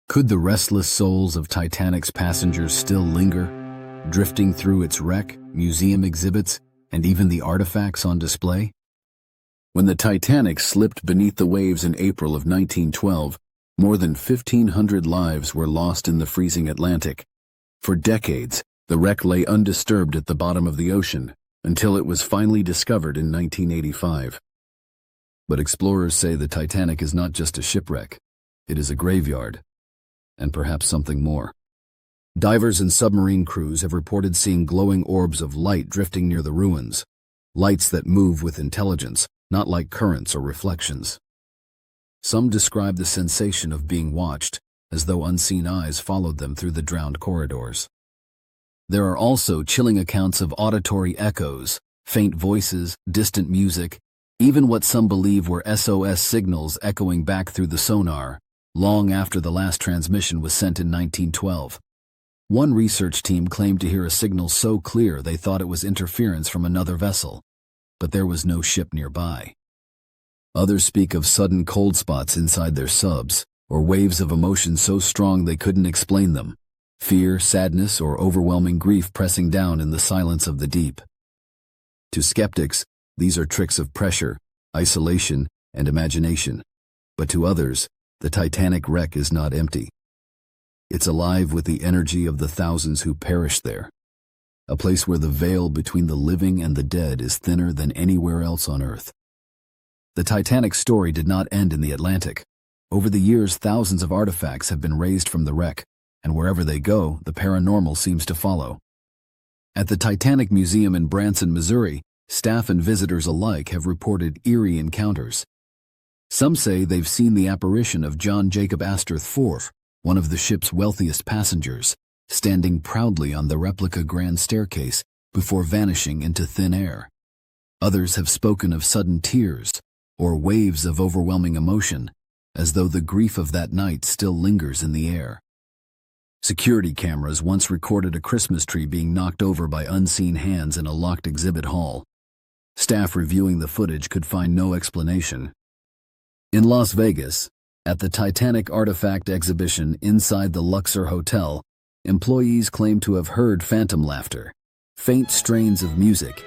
Could the restless souls of Titanic's passengers still linger, drifting through its wreck, museum exhibits, and even the artifacts on display? When the Titanic slipped beneath the waves in April of 1912, more than 1,500 lives were lost in the freezing Atlantic. For decades, the wreck lay undisturbed at the bottom of the ocean, until it was finally discovered in 1985. But explorers say the Titanic is not just a shipwreck, it is a graveyard, and perhaps something more. Divers and submarine crews have reported seeing glowing orbs of light drifting near the ruins, lights that move with intelligence, not like currents or reflections. Some describe the sensation of being watched, as though unseen eyes followed them through the drowned corridors. There are also chilling accounts of auditory echoes, faint voices, distant music, even what some believe were SOS signals echoing back through the sonar, long after the last transmission was sent in 1912. One research team claimed to hear a signal so clear they thought it was interference from another vessel, but there was no ship nearby. Others speak of sudden cold spots inside their subs, or waves of emotion so strong they couldn't explain them. Fear, sadness, or overwhelming grief pressing down in the silence of the deep. To skeptics, these are tricks of pressure, isolation, and imagination. But to others, the Titanic wreck is not empty. It's alive with the energy of the thousands who perished there. A place where the veil between the living and the dead is thinner than anywhere else on Earth. The Titanic story did not end in the Atlantic. Over the years, thousands of artifacts have been raised from the wreck, and wherever they go, the paranormal seems to follow. At the Titanic Museum in Branson, Missouri, staff and visitors alike have reported eerie encounters. Some say they've seen the apparition of John Jacob Astor IV, one of the ship's wealthiest passengers, standing proudly on the replica grand staircase before vanishing into thin air. Others have spoken of sudden tears or waves of overwhelming emotion, as though the grief of that night still lingers in the air. Security cameras once recorded a Christmas tree being knocked over by unseen hands in a locked exhibit hall. Staff reviewing the footage could find no explanation. In Las Vegas, at the Titanic Artifact exhibition inside the Luxor Hotel, employees claim to have heard phantom laughter, faint strains of music,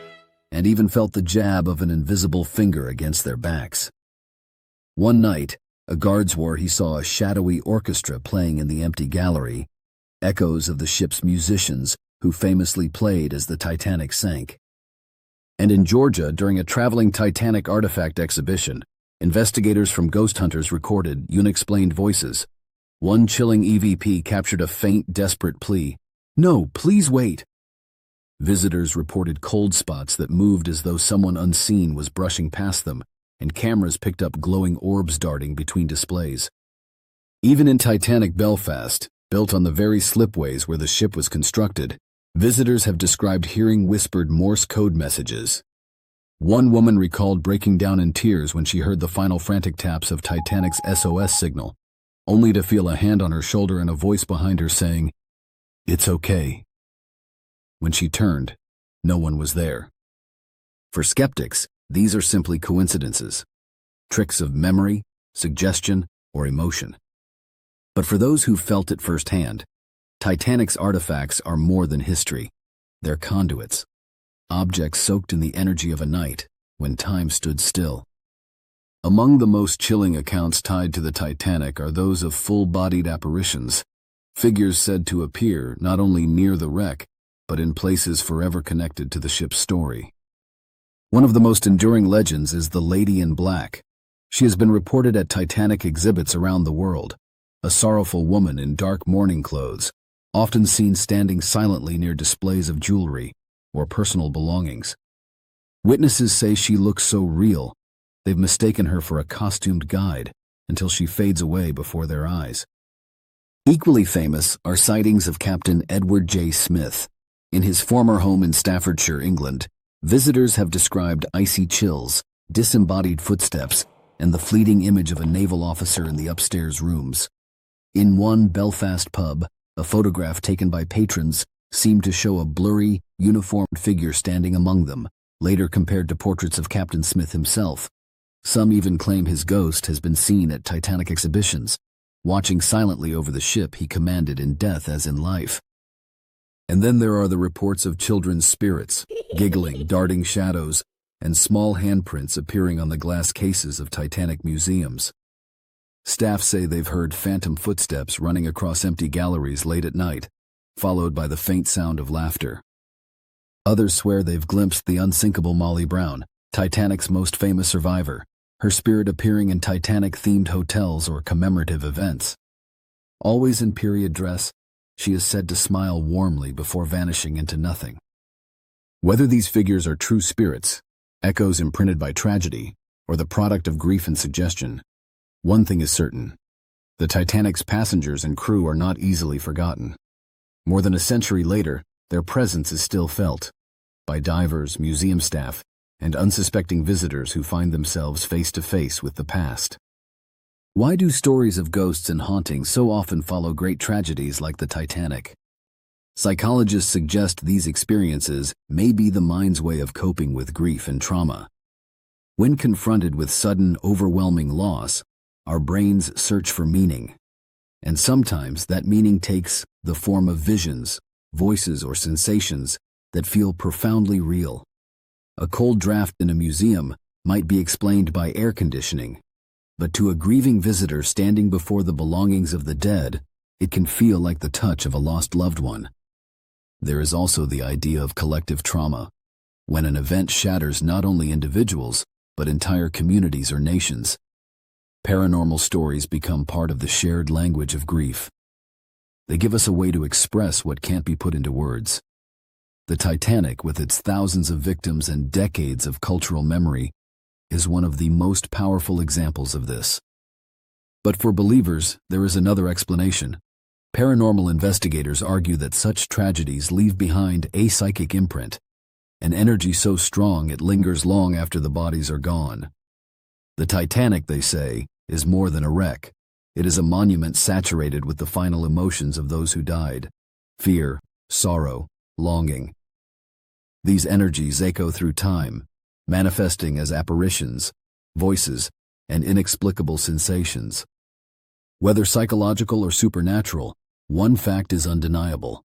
and even felt the jab of an invisible finger against their backs. One night, a guard swore he saw a shadowy orchestra playing in the empty gallery, echoes of the ship's musicians who famously played as the Titanic sank. And in Georgia, during a traveling Titanic artifact exhibition, investigators from ghost hunters recorded unexplained voices. One chilling EVP captured a faint, desperate plea, "No, please wait." Visitors reported cold spots that moved as though someone unseen was brushing past them, and cameras picked up glowing orbs darting between displays. Even in Titanic Belfast, built on the very slipways where the ship was constructed, visitors have described hearing whispered Morse code messages. One woman recalled breaking down in tears when she heard the final frantic taps of Titanic's SOS signal, only to feel a hand on her shoulder and a voice behind her saying, "It's okay." When she turned, no one was there. For skeptics, these are simply coincidences, tricks of memory, suggestion, or emotion. But for those who felt it firsthand, Titanic's artifacts are more than history. They're conduits, objects soaked in the energy of a night when time stood still. Among the most chilling accounts tied to the Titanic are those of full-bodied apparitions, figures said to appear not only near the wreck, but in places forever connected to the ship's story. One of the most enduring legends is the Lady in Black. She has been reported at Titanic exhibits around the world, a sorrowful woman in dark mourning clothes, often seen standing silently near displays of jewelry or personal belongings. Witnesses say she looks so real, they've mistaken her for a costumed guide until she fades away before their eyes. Equally famous are sightings of Captain Edward J. Smith. In his former home in Staffordshire, England, visitors have described icy chills, disembodied footsteps, and the fleeting image of a naval officer in the upstairs rooms. In one Belfast pub, a photograph taken by patrons seemed to show a blurry, uniformed figure standing among them, later compared to portraits of Captain Smith himself. Some even claim his ghost has been seen at Titanic exhibitions. watching silently over the ship he commanded in death as in life. And then there are the reports of children's spirits, giggling, darting shadows, and small handprints appearing on the glass cases of Titanic museums. Staff say they've heard phantom footsteps running across empty galleries late at night, followed by the faint sound of laughter. Others swear they've glimpsed the unsinkable Molly Brown, Titanic's most famous survivor, her spirit appearing in Titanic-themed hotels or commemorative events. Always in period dress, she is said to smile warmly before vanishing into nothing. Whether these figures are true spirits, echoes imprinted by tragedy, or the product of grief and suggestion, one thing is certain: the Titanic's passengers and crew are not easily forgotten. More than a century later, their presence is still felt by divers, museum staff, and unsuspecting visitors who find themselves face to face with the past. Why do stories of ghosts and hauntings so often follow great tragedies like the Titanic? Psychologists suggest these experiences may be the mind's way of coping with grief and trauma. When confronted with sudden, overwhelming loss, our brains search for meaning. And sometimes that meaning takes the form of visions, voices, or sensations that feel profoundly real. A cold draft in a museum might be explained by air conditioning, but to a grieving visitor standing before the belongings of the dead, it can feel like the touch of a lost loved one. There is also the idea of collective trauma, when an event shatters not only individuals, but entire communities or nations. Paranormal stories become part of the shared language of grief. They give us a way to express what can't be put into words. The Titanic, with its thousands of victims and decades of cultural memory, is one of the most powerful examples of this. But for believers, there is another explanation. Paranormal investigators argue that such tragedies leave behind a psychic imprint, an energy so strong it lingers long after the bodies are gone. The Titanic, they say, is more than a wreck. It is a monument saturated with the final emotions of those who died: fear, sorrow, longing. These energies echo through time, manifesting as apparitions, voices, and inexplicable sensations. Whether psychological or supernatural, one fact is undeniable: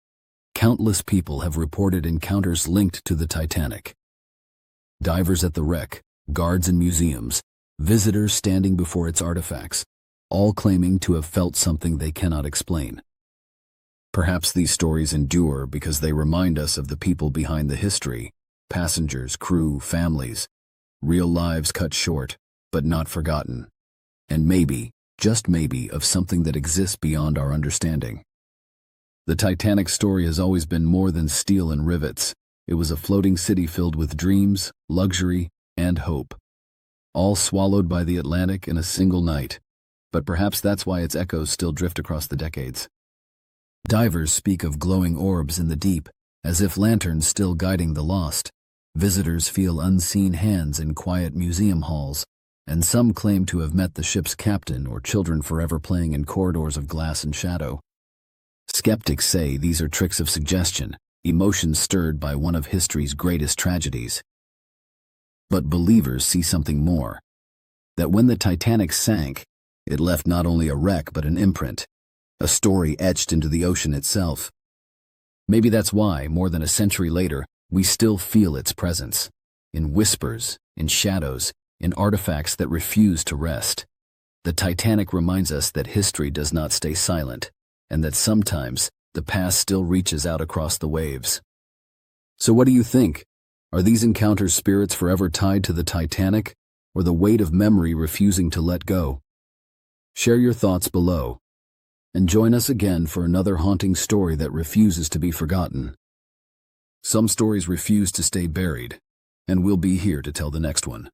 countless people have reported encounters linked to the Titanic. Divers at the wreck, guards in museums, visitors standing before its artifacts, all claiming to have felt something they cannot explain. Perhaps these stories endure because they remind us of the people behind the history: passengers, crew, families, real lives cut short, but not forgotten. And maybe, just maybe, of something that exists beyond our understanding. The Titanic story has always been more than steel and rivets. It was a floating city filled with dreams, luxury, and hope, all swallowed by the Atlantic in a single night. But perhaps that's why its echoes still drift across the decades. Divers speak of glowing orbs in the deep, as if lanterns still guiding the lost. Visitors feel unseen hands in quiet museum halls, and some claim to have met the ship's captain or children forever playing in corridors of glass and shadow. Skeptics say these are tricks of suggestion, emotions stirred by one of history's greatest tragedies. But believers see something more: that when the Titanic sank, it left not only a wreck but an imprint, a story etched into the ocean itself. Maybe that's why, more than a century later, we still feel its presence, in whispers, in shadows, in artifacts that refuse to rest. The Titanic reminds us that history does not stay silent, and that sometimes the past still reaches out across the waves. So what do you think? Are these encounters spirits forever tied to the Titanic, or the weight of memory refusing to let go? Share your thoughts below, and join us again for another haunting story that refuses to be forgotten. Some stories refuse to stay buried, and we'll be here to tell the next one.